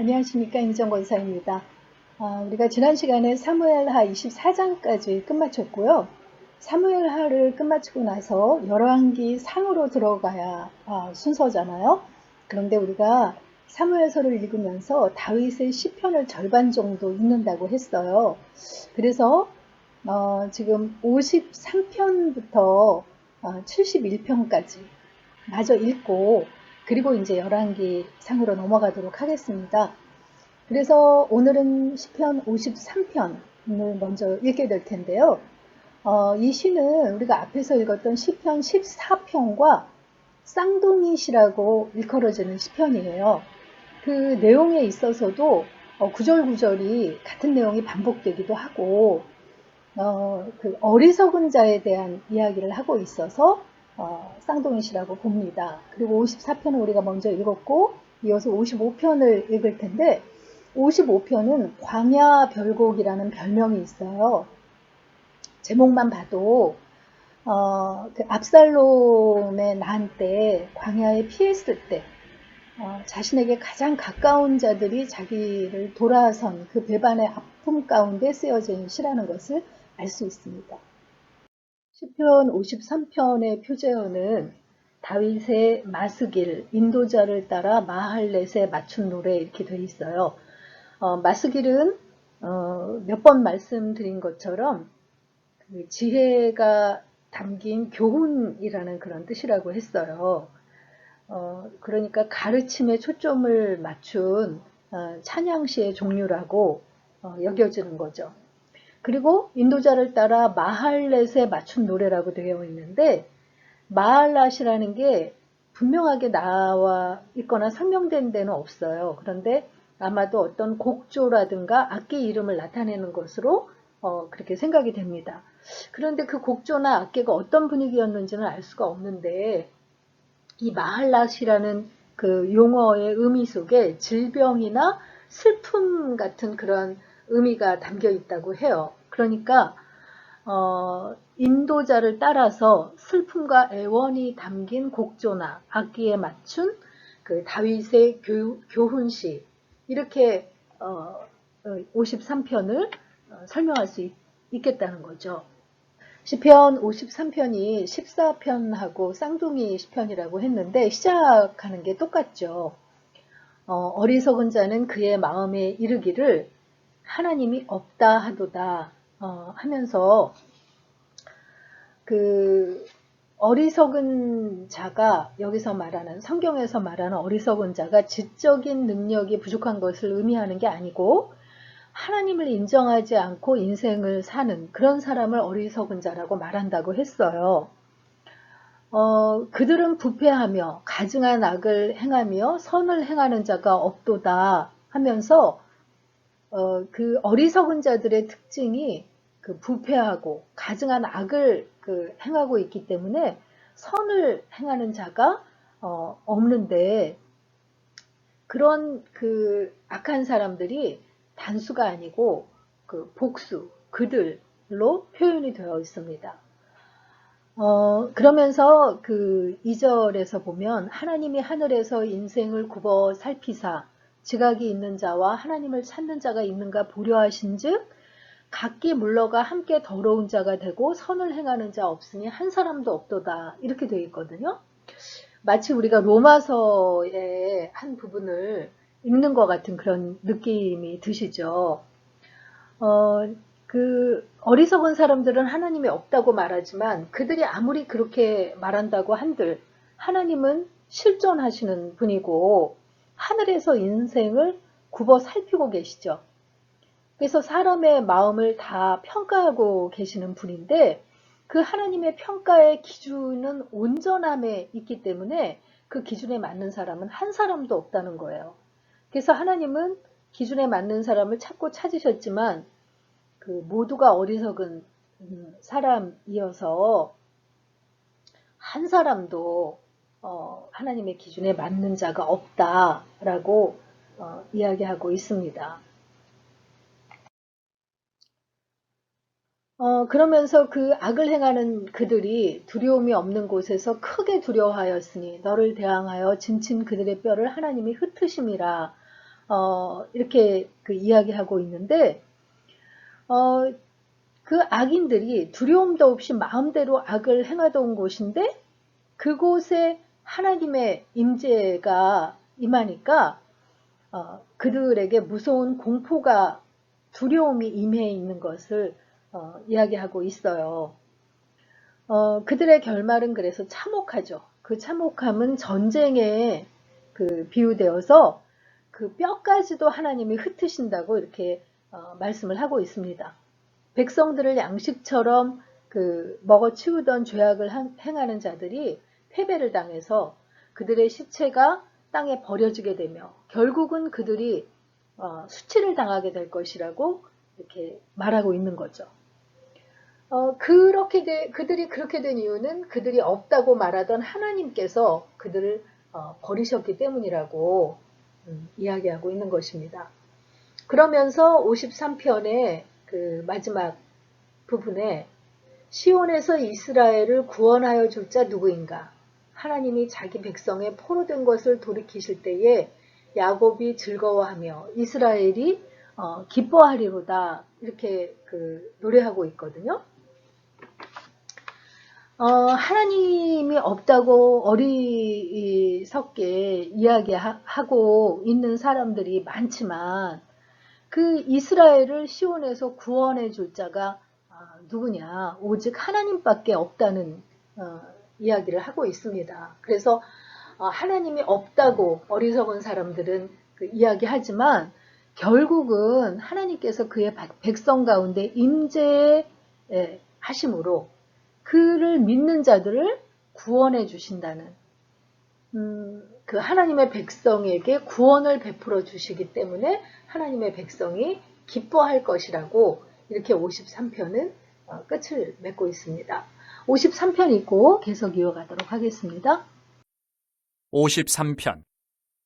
안녕하십니까, 임정 권사입니다. 우리가 지난 시간에 사무엘하 24장까지 끝마쳤고요. 사무엘하를 끝마치고 나서 열왕기 상으로 들어가야 순서잖아요. 그런데 우리가 사무엘서를 읽으면서 다윗의 시편을 절반 정도 읽는다고 했어요. 그래서 지금 53편부터 71편까지 마저 읽고 그리고 이제 열왕기 상으로 넘어가도록 하겠습니다. 그래서 오늘은 시편 53편을 먼저 읽게 될 텐데요. 이 시는 우리가 앞에서 읽었던 시편 14편과 쌍둥이 시라고 일컬어지는 시편이에요. 그 내용에 있어서도 구절구절이 같은 내용이 반복되기도 하고 그 어리석은 자에 대한 이야기를 하고 있어서 쌍둥이시라고 봅니다. 그리고 54편을 우리가 먼저 읽었고 이어서 55편을 읽을 텐데 55편은 광야 별곡이라는 별명이 있어요. 제목만 봐도 그 압살롬의 난 때 광야에 피했을 때 자신에게 가장 가까운 자들이 자기를 돌아선 그 배반의 아픔 가운데 쓰여진 시라는 것을 알 수 있습니다. 시편 53편의 표제어는 다윗의 마스길, 인도자를 따라 마할렛에 맞춘 노래 이렇게 되어 있어요. 마스길은 몇 번 말씀드린 것처럼 그 지혜가 담긴 교훈이라는 그런 뜻이라고 했어요. 그러니까 가르침에 초점을 맞춘 찬양시의 종류라고 여겨지는 거죠. 그리고 인도자를 따라 마할렛에 맞춘 노래라고 되어 있는데 마할렛이라는 게 분명하게 나와 있거나 설명된 데는 없어요. 그런데 아마도 어떤 곡조라든가 악기 이름을 나타내는 것으로 그렇게 생각이 됩니다. 그런데 그 곡조나 악기가 어떤 분위기였는지는 알 수가 없는데 이 마할랏이라는 그 용어의 의미 속에 질병이나 슬픔 같은 그런 의미가 담겨 있다고 해요. 그러니까 인도자를 따라서 슬픔과 애원이 담긴 곡조나 악기에 맞춘 그 다윗의 교훈시 이렇게 53편을 설명할 수 있겠다는 거죠. 시편 53편이 14편하고 쌍둥이 시편이라고 했는데 시작하는 게 똑같죠. 어리석은 자는 그의 마음에 이르기를 하나님이 없다 하도다 하면서 그 어리석은 자가 여기서 말하는 성경에서 말하는 어리석은 자가 지적인 능력이 부족한 것을 의미하는 게 아니고 하나님을 인정하지 않고 인생을 사는 그런 사람을 어리석은 자라고 말한다고 했어요. 그들은 부패하며 가증한 악을 행하며 선을 행하는 자가 없도다 하면서 그 어리석은 자들의 특징이 그 부패하고 가증한 악을 행하고 있기 때문에 선을 행하는 자가 없는데 그런 그 악한 사람들이 단수가 아니고 그 복수, 그들로 표현이 되어 있습니다. 그러면서 그 2절에서 보면 하나님이 하늘에서 인생을 굽어 살피사 지각이 있는 자와 하나님을 찾는 자가 있는가 보려 하신즉 각기 물러가 함께 더러운 자가 되고 선을 행하는 자 없으니 한 사람도 없도다 이렇게 되어 있거든요. 마치 우리가 로마서의 한 부분을 읽는 것 같은 그런 느낌이 드시죠. 그 어리석은 사람들은 하나님이 없다고 말하지만 그들이 아무리 그렇게 말한다고 한들 하나님은 실존하시는 분이고 하늘에서 인생을 굽어 살피고 계시죠. 그래서 사람의 마음을 다 평가하고 계시는 분인데 그 하나님의 평가의 기준은 온전함에 있기 때문에 그 기준에 맞는 사람은 한 사람도 없다는 거예요. 그래서 하나님은 기준에 맞는 사람을 찾고 찾으셨지만 그 모두가 어리석은 사람이어서 한 사람도 하나님의 기준에 맞는 자가 없다라고 이야기하고 있습니다. 그러면서 그 악을 행하는 그들이 두려움이 없는 곳에서 크게 두려워하였으니 너를 대항하여 진친 그들의 뼈를 하나님이 흩으심이라 이렇게 그 이야기하고 있는데, 그 악인들이 두려움도 없이 마음대로 악을 행하던 곳인데 그곳에 하나님의 임재가 임하니까 그들에게 무서운 공포가 두려움이 임해 있는 것을 이야기하고 있어요. 그들의 결말은 그래서 참혹하죠. 그 참혹함은 전쟁에 그 비유되어서 그 뼈까지도 하나님이 흩으신다고 이렇게 말씀을 하고 있습니다. 백성들을 양식처럼 그 먹어치우던 죄악을 행하는 자들이 패배를 당해서 그들의 시체가 땅에 버려지게 되며 결국은 그들이 수치를 당하게 될 것이라고 이렇게 말하고 있는 거죠. 그들이 그렇게 된 이유는 그들이 없다고 말하던 하나님께서 그들을 버리셨기 때문이라고 이야기하고 있는 것입니다. 그러면서 53편의 그 마지막 부분에 시온에서 이스라엘을 구원하여 줄 자 누구인가? 하나님이 자기 백성의 포로된 것을 돌이키실 때에 야곱이 즐거워하며 이스라엘이 기뻐하리로다 이렇게 그 노래하고 있거든요. 하나님이 없다고 어리석게 이야기하고 있는 사람들이 많지만 그 이스라엘을 시온에서 구원해 줄 자가 누구냐? 오직 하나님밖에 없다는 이야기를 하고 있습니다. 그래서 하나님이 없다고 어리석은 사람들은 그 이야기하지만 결국은 하나님께서 그의 백성 가운데 임재하심으로 그를 믿는 자들을 구원해 주신다는 그 하나님의 백성에게 구원을 베풀어 주시기 때문에 하나님의 백성이 기뻐할 것이라고 이렇게 53편은 끝을 맺고 있습니다. 53편 읽고 계속 이어가도록 하겠습니다. 53편.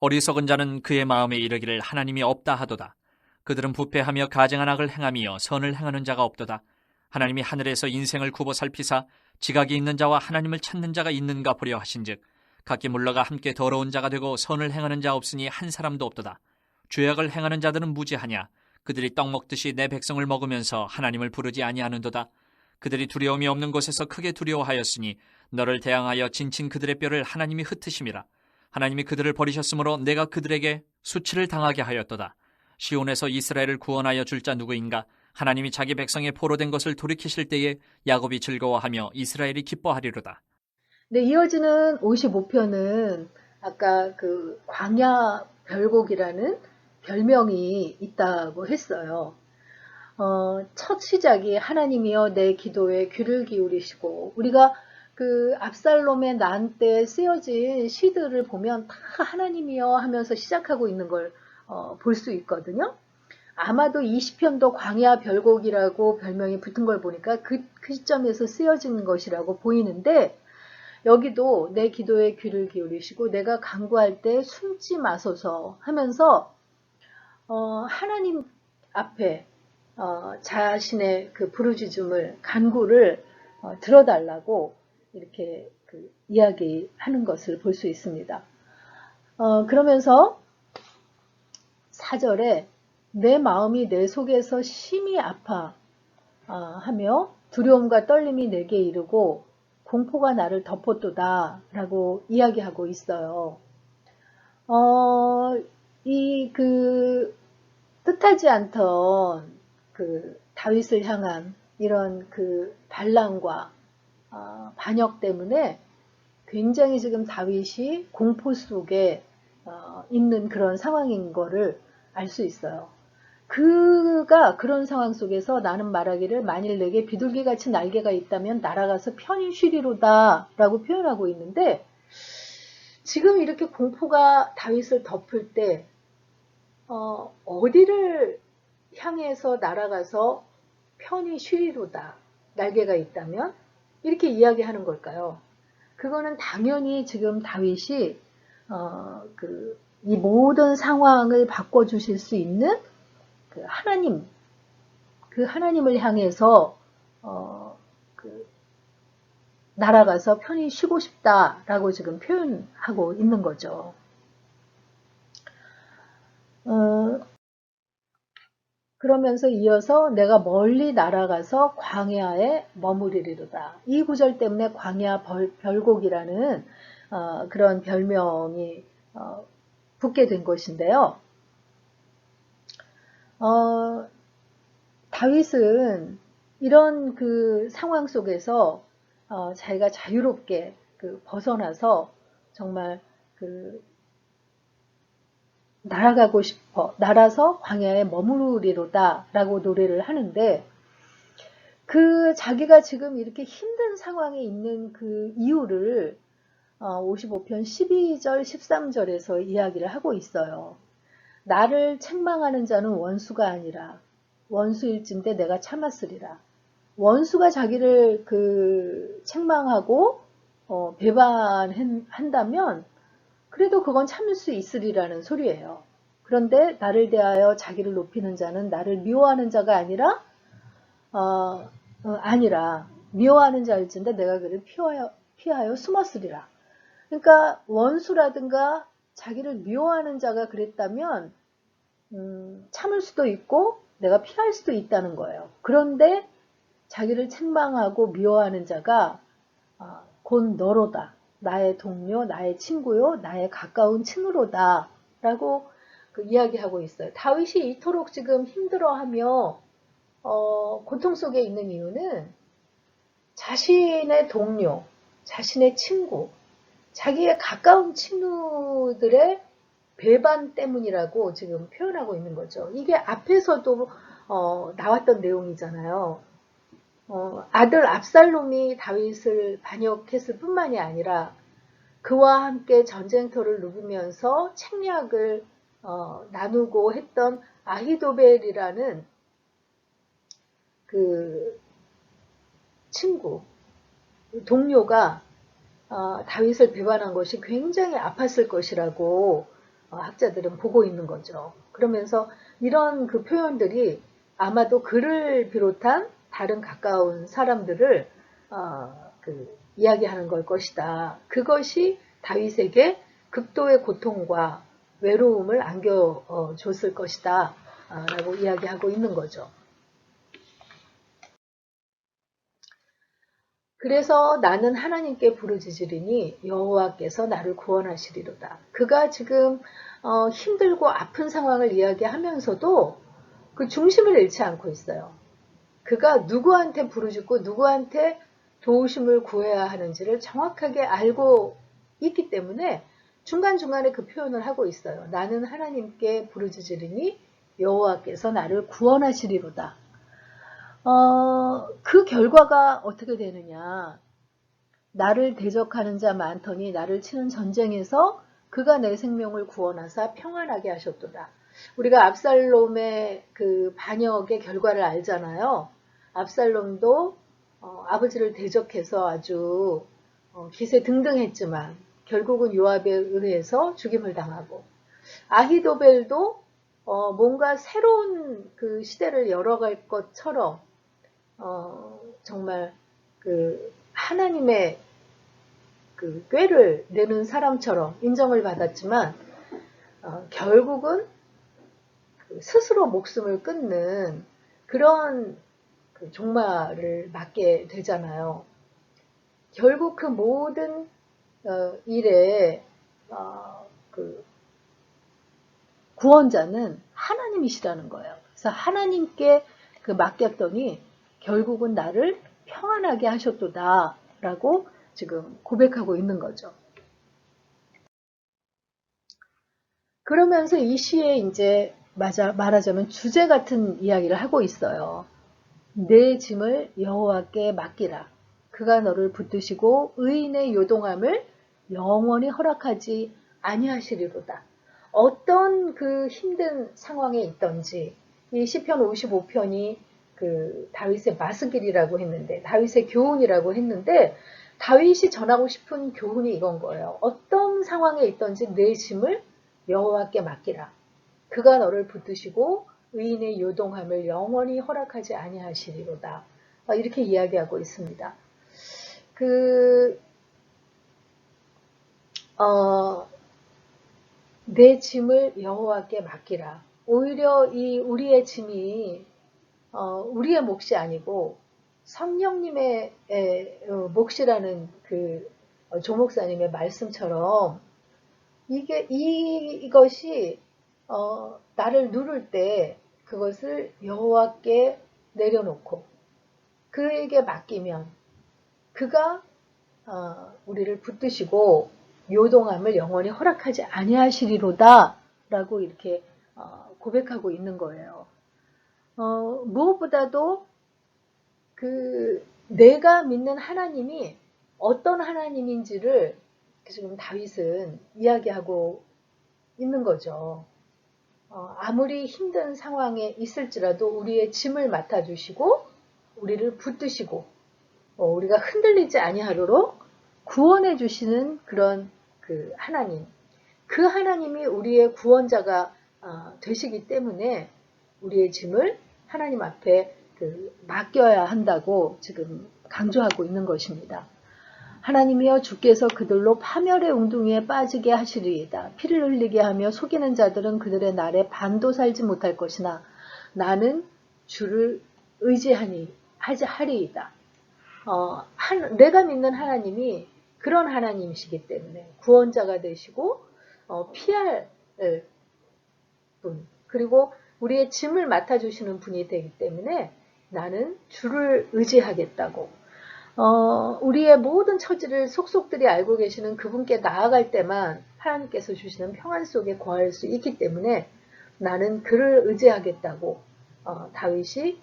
어리석은 자는 그의 마음에 이르기를 하나님이 없다 하도다. 그들은 부패하며 가증한 악을 행하며 선을 행하는 자가 없도다. 하나님이 하늘에서 인생을 굽어 살피사 지각이 있는 자와 하나님을 찾는 자가 있는가 보려 하신즉 각기 물러가 함께 더러운 자가 되고 선을 행하는 자 없으니 한 사람도 없도다. 죄악을 행하는 자들은 무지하냐? 그들이 떡 먹듯이 내 백성을 먹으면서 하나님을 부르지 아니하는도다. 그들이 두려움이 없는 곳에서 크게 두려워하였으니 너를 대항하여 진친 그들의 뼈를 하나님이 흩으심이라. 하나님이 그들을 버리셨으므로 내가 그들에게 수치를 당하게 하였도다. 시온에서 이스라엘을 구원하여 줄 자 누구인가? 하나님이 자기 백성의 포로된 것을 돌이키실 때에 야곱이 즐거워하며 이스라엘이 기뻐하리로다. 네, 이어지는 55편은 아까 그 광야 별곡이라는 별명이 있다고 했어요. 첫 시작이 하나님이여 내 기도에 귀를 기울이시고 우리가 그 압살롬의 난 때 쓰여진 시들을 보면 다 하나님이여 하면서 시작하고 있는 걸 볼 수 있거든요. 아마도 20편도 광야 별곡이라고 별명이 붙은 걸 보니까 그 시점에서 쓰여진 것이라고 보이는데 여기도 내 기도에 귀를 기울이시고 내가 간구할 때 숨지 마소서 하면서 하나님 앞에 자신의 그 부르짖음을 간구를 들어달라고 이렇게 그 이야기하는 것을 볼 수 있습니다. 그러면서 4절에 내 마음이 내 속에서 심히 아파 하며 두려움과 떨림이 내게 이르고 공포가 나를 덮었도다 라고 이야기하고 있어요. 이 그 뜻하지 않던 그 다윗을 향한 이런 그 반란과 반역 때문에 굉장히 지금 다윗이 공포 속에 있는 그런 상황인 거를 알 수 있어요. 그가 그런 상황 속에서 나는 말하기를 만일 내게 비둘기같이 날개가 있다면 날아가서 편히 쉬리로다 라고 표현하고 있는데 지금 이렇게 공포가 다윗을 덮을 때 어디를 향해서 날아가서 편히 쉬리로다 날개가 있다면 이렇게 이야기하는 걸까요? 그거는 당연히 지금 다윗이 이 모든 상황을 바꿔주실 수 있는 그 하나님을 향해서 날아가서 편히 쉬고 싶다라고 지금 표현하고 있는 거죠. 어, 그러면서 이어서 내가 멀리 날아가서 광야에 머무르리로다. 이 구절 때문에 광야 별곡이라는 그런 별명이 붙게 된 것인데요. 다윗은 이런 그 상황 속에서 자기가 자유롭게 벗어나서 정말 그 날아가고 싶어 날아서 광야에 머무르리로다 라고 노래를 하는데, 그 자기가 지금 이렇게 힘든 상황에 있는 그 이유를 55편 12절 13절에서 이야기를 하고 있어요. 나를 책망하는 자는 원수가 아니라 원수일진데 내가 참았으리라. 원수가 자기를 책망하고 배반한다면 그래도 그건 참을 수 있으리라는 소리예요. 그런데 나를 대하여 자기를 높이는 자는 나를 미워하는 자가 아니라 미워하는 자일진데 내가 그를 피하여 숨었으리라. 그러니까 원수라든가 자기를 미워하는 자가 그랬다면 참을 수도 있고 내가 피할 수도 있다는 거예요. 그런데 자기를 책망하고 미워하는 자가 곧 너로다. 나의 동료, 나의 친구요, 나의 가까운 친구로다. 라고 이야기하고 있어요. 다윗이 이토록 지금 힘들어하며 고통 속에 있는 이유는 자신의 동료, 자신의 친구, 자기의 가까운 친구들의 배반 때문이라고 지금 표현하고 있는 거죠. 이게 앞에서도 나왔던 내용이잖아요. 아들 압살롬이 다윗을 반역했을 뿐만이 아니라 그와 함께 전쟁터를 누비면서 책략을 나누고 했던 아히도벨이라는 그 친구, 동료가 다윗을 배반한 것이 굉장히 아팠을 것이라고 학자들은 보고 있는 거죠. 그러면서 이런 그 표현들이 아마도 그를 비롯한 다른 가까운 사람들을 이야기하는 걸 것이다. 그것이 다윗에게 극도의 고통과 외로움을 안겨줬을 것이다. 라고 이야기하고 있는 거죠. 그래서 나는 하나님께 부르짖으리니 여호와께서 나를 구원하시리로다. 그가 지금 힘들고 아픈 상황을 이야기하면서도 그 중심을 잃지 않고 있어요. 그가 누구한테 부르짖고 누구한테 도우심을 구해야 하는지를 정확하게 알고 있기 때문에 중간중간에 그 표현을 하고 있어요. 나는 하나님께 부르짖으리니 여호와께서 나를 구원하시리로다. 그 결과가 어떻게 되느냐. 나를 대적하는 자 많더니 나를 치는 전쟁에서 그가 내 생명을 구원하사 평안하게 하셨도다. 우리가 압살롬의 그 반역의 결과를 알잖아요. 압살롬도 아버지를 대적해서 아주 기세등등했지만 결국은 요압에 의해서 죽임을 당하고, 아히도벨도 뭔가 새로운 그 시대를 열어갈 것처럼 정말 하나님의 꾀를 내는 사람처럼 인정을 받았지만 결국은 스스로 목숨을 끊는 그런 종말을 맞게 되잖아요. 결국 그 모든 일에 구원자는 하나님이시라는 거예요. 그래서 하나님께 맡겼더니 결국은 나를 평안하게 하셨도다 라고 지금 고백하고 있는 거죠. 그러면서 이 시에 이제 말하자면 주제 같은 이야기를 하고 있어요. 내 짐을 여호와께 맡기라. 그가 너를 붙드시고 의인의 요동함을 영원히 허락하지 아니하시리로다. 어떤 그 힘든 상황에 있던지 이 시편 55편이 다윗의 마스길이라고 했는데, 다윗의 교훈이라고 했는데, 다윗이 전하고 싶은 교훈이 이건 거예요. 어떤 상황에 있던지 내 짐을 여호와께 맡기라. 그가 너를 붙드시고 의인의 요동함을 영원히 허락하지 아니하시리로다. 이렇게 이야기하고 있습니다. 내 짐을 여호와께 맡기라. 오히려 이 우리의 짐이 우리의 몫이 아니고 성령님의 몫이라는 그 조 목사님의 말씀처럼 이것이 나를 누를 때 그것을 여호와께 내려놓고 그에게 맡기면 그가 우리를 붙드시고 요동함을 영원히 허락하지 아니하시리로다 라고 이렇게 고백하고 있는 거예요. 무엇보다도 그 내가 믿는 하나님이 어떤 하나님인지를 지금 다윗은 이야기하고 있는 거죠. 아무리 힘든 상황에 있을지라도 우리의 짐을 맡아주시고 우리를 붙드시고 우리가 흔들리지 아니하도록 구원해 주시는 그런 그 하나님, 그 하나님이 우리의 구원자가 되시기 때문에 우리의 짐을 하나님 앞에 맡겨야 한다고 지금 강조하고 있는 것입니다. 하나님이여 주께서 그들로 파멸의 웅둥이에 빠지게 하시리이다. 피를 흘리게 하며 속이는 자들은 그들의 날에 반도 살지 못할 것이나 나는 주를 하리이다. 내가 믿는 하나님이 그런 하나님이시기 때문에 구원자가 되시고 피할 분 그리고 우리의 짐을 맡아주시는 분이 되기 때문에 나는 주를 의지하겠다고 우리의 모든 처지를 속속들이 알고 계시는 그분께 나아갈 때만 하나님께서 주시는 평안 속에 거할 수 있기 때문에 나는 그를 의지하겠다고 다윗이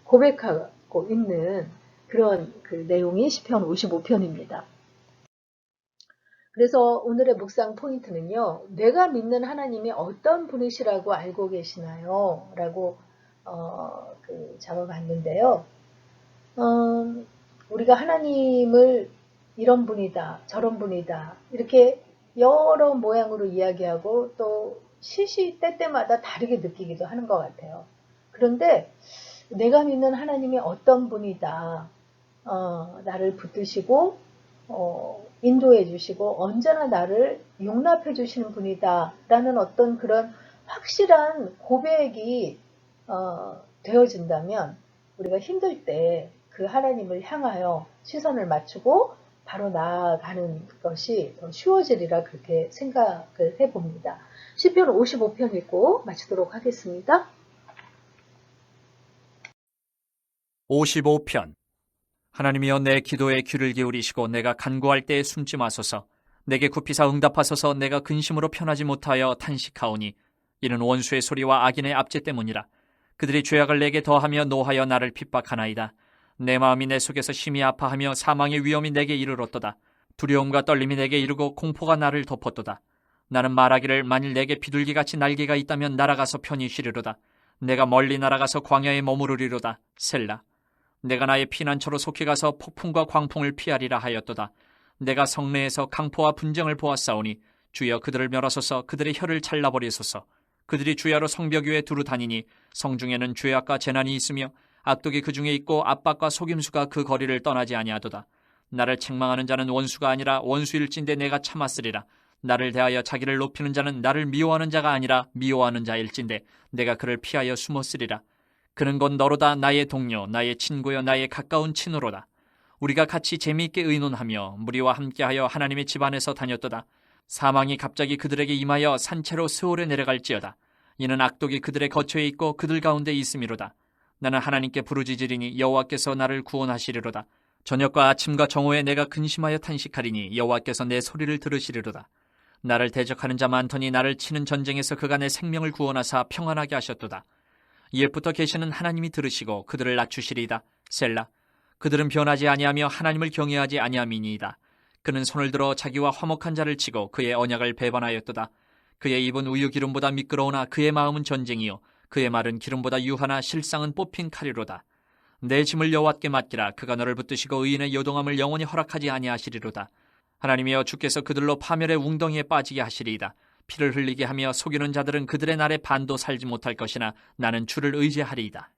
고백하고 있는 그런 내용이 시편 55편입니다. 그래서 오늘의 묵상 포인트는요. 내가 믿는 하나님이 어떤 분이시라고 알고 계시나요? 라고 잡아봤는데요. 우리가 하나님을 이런 분이다, 저런 분이다 이렇게 여러 모양으로 이야기하고 또 시시때때마다 다르게 느끼기도 하는 것 같아요. 그런데 내가 믿는 하나님이 어떤 분이다, 나를 붙드시고 인도해 주시고 언제나 나를 용납해 주시는 분이다 라는 어떤 그런 확실한 고백이 되어진다면 우리가 힘들 때 그 하나님을 향하여 시선을 맞추고 바로 나아가는 것이 더 쉬워지리라 그렇게 생각을 해봅니다. 시편 55편 읽고 마치도록 하겠습니다. 55편. 하나님이여 내 기도에 귀를 기울이시고 내가 간구할 때에 숨지 마소서. 내게 굽히사 응답하소서. 내가 근심으로 편하지 못하여 탄식하오니 이는 원수의 소리와 악인의 압제 때문이라. 그들이 죄악을 내게 더하며 노하여 나를 핍박하나이다. 내 마음이 내 속에서 심히 아파하며 사망의 위험이 내게 이르렀도다. 두려움과 떨림이 내게 이르고 공포가 나를 덮었도다. 나는 말하기를 만일 내게 비둘기같이 날개가 있다면 날아가서 편히 쉬리로다. 내가 멀리 날아가서 광야에 머무르리로다. 셀라. 내가 나의 피난처로 속히 가서 폭풍과 광풍을 피하리라 하였도다. 내가 성내에서 강포와 분쟁을 보았사오니 주여 그들을 멸하소서. 그들의 혀를 잘라버리소서. 그들이 주야로 성벽 위에 두루 다니니 성중에는 죄악과 재난이 있으며 악독이 그 중에 있고 압박과 속임수가 그 거리를 떠나지 아니하도다. 나를 책망하는 자는 원수가 아니라 원수일진데 내가 참았으리라. 나를 대하여 자기를 높이는 자는 나를 미워하는 자가 아니라 미워하는 자일진데 내가 그를 피하여 숨었으리라. 그는 곧 너로다. 나의 동료, 나의 친구여, 나의 가까운 친으로다. 우리가 같이 재미있게 의논하며 무리와 함께하여 하나님의 집 안에서 다녔도다. 사망이 갑자기 그들에게 임하여 산채로 스올에 내려갈지어다. 이는 악독이 그들의 거처에 있고 그들 가운데 있음이로다. 나는 하나님께 부르짖으리니 여호와께서 나를 구원하시리로다. 저녁과 아침과 정오에 내가 근심하여 탄식하리니 여호와께서 내 소리를 들으시리로다. 나를 대적하는 자 많더니 나를 치는 전쟁에서 그가 내 생명을 구원하사 평안하게 하셨도다. 옛부터 계시는 하나님이 들으시고 그들을 낮추시리이다. 셀라. 그들은 변하지 아니하며 하나님을 경외하지 아니함이니이다. 그는 손을 들어 자기와 화목한 자를 치고 그의 언약을 배반하였도다. 그의 입은 우유 기름보다 미끄러우나 그의 마음은 전쟁이요 그의 말은 기름보다 유하나 실상은 뽑힌 칼이로다. 내 짐을 여호와께 맡기라. 그가 너를 붙드시고 의인의 요동함을 영원히 허락하지 아니하시리로다. 하나님이여 주께서 그들로 파멸의 웅덩이에 빠지게 하시리이다. 피를 흘리게 하며 속이는 자들은 그들의 날에 반도 살지 못할 것이나 나는 주를 의지하리이다.